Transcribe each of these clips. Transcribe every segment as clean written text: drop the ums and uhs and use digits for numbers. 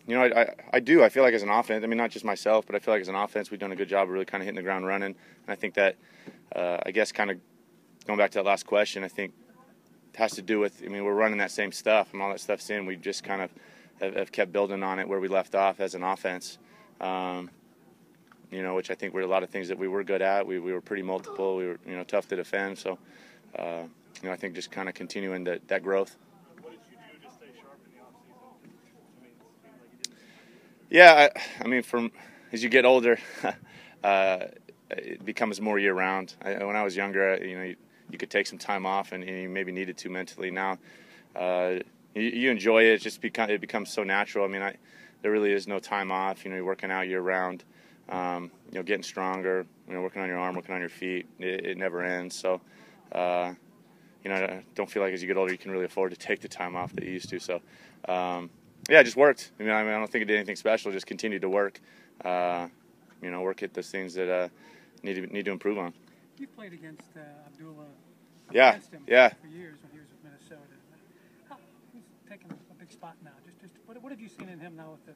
You know, I do. I feel like as an offense, I mean, not just myself, but I feel like as an offense, we've done a good job of really kind of hitting the ground running. And I think that, I guess, kind of going back to that last question, I think it has to do with, I mean, we're running that same stuff, and all that stuff's in. We just kind of have kept building on it where we left off as an offense. You know, which I think were a lot of things that we were good at. We were pretty multiple. We were, you know, tough to defend. So, you know, I think just kind of continuing that growth. What did you do to stay sharp in the offseason? I mean, it seemed like you didn't. Yeah, I mean, as you get older, it becomes more year-round. When I was younger, you know, you could take some time off, and you maybe needed to mentally. Now, you enjoy it. It becomes so natural. I mean, there really is no time off. You know, you're working out year-round. You know, getting stronger. You know, working on your arm, working on your feet. It never ends. So, you know, I don't feel like as you get older, you can really afford to take the time off that you used to. So, yeah, it just worked. I mean, I don't think it did anything special. Just continued to work. You know, work at those things that need to improve on. You've played against Abdullah. Yeah, Against him yeah. For years when he was with Minnesota. He's taking a big spot now. Just what have you seen in him now with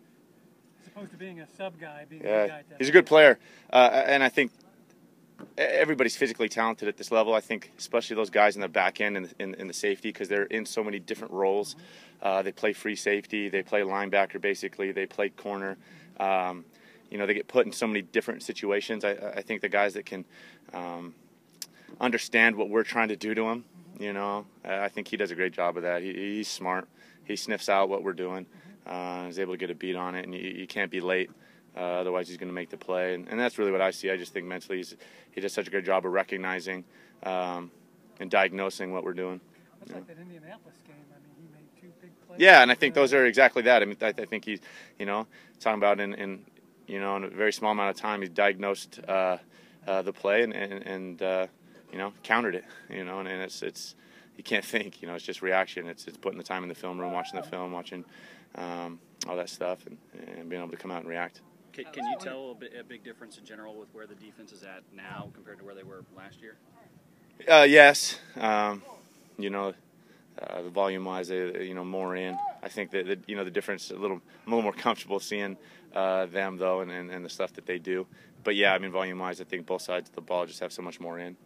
as opposed to being a sub guy, being a guy? He's a good player, and I think everybody's physically talented at this level. I think especially those guys in the back end and in the safety, because they're in so many different roles. They play free safety, they play linebacker basically, they play corner. You know, they get put in so many different situations. I think the guys that can understand what we're trying to do to them, you know, I think he does a great job of that. He's smart. He sniffs out what we're doing. He's able to get a beat on it, and you can't be late. Otherwise, he's going to make the play. And that's really what I see. I just think mentally he does such a great job of recognizing and diagnosing what we're doing. That's like that Indianapolis game. I mean, he made 2 big plays. Yeah, and I think those are exactly that. I mean, I think he's, you know, talking about in you know, in a very small amount of time, he's diagnosed the play and you know, countered it. You know, and it's you can't think. You know, it's just reaction. It's putting the time in the film room, watching the film, watching all that stuff, and being able to come out and react. Can you tell a big difference in general with where the defense is at now compared to where they were last year? Yes. You know, the volume-wise, you know, more in. I think that you know the difference. I'm a little more comfortable seeing them though, and the stuff that they do. But yeah, I mean, volume-wise, I think both sides of the ball just have so much more in.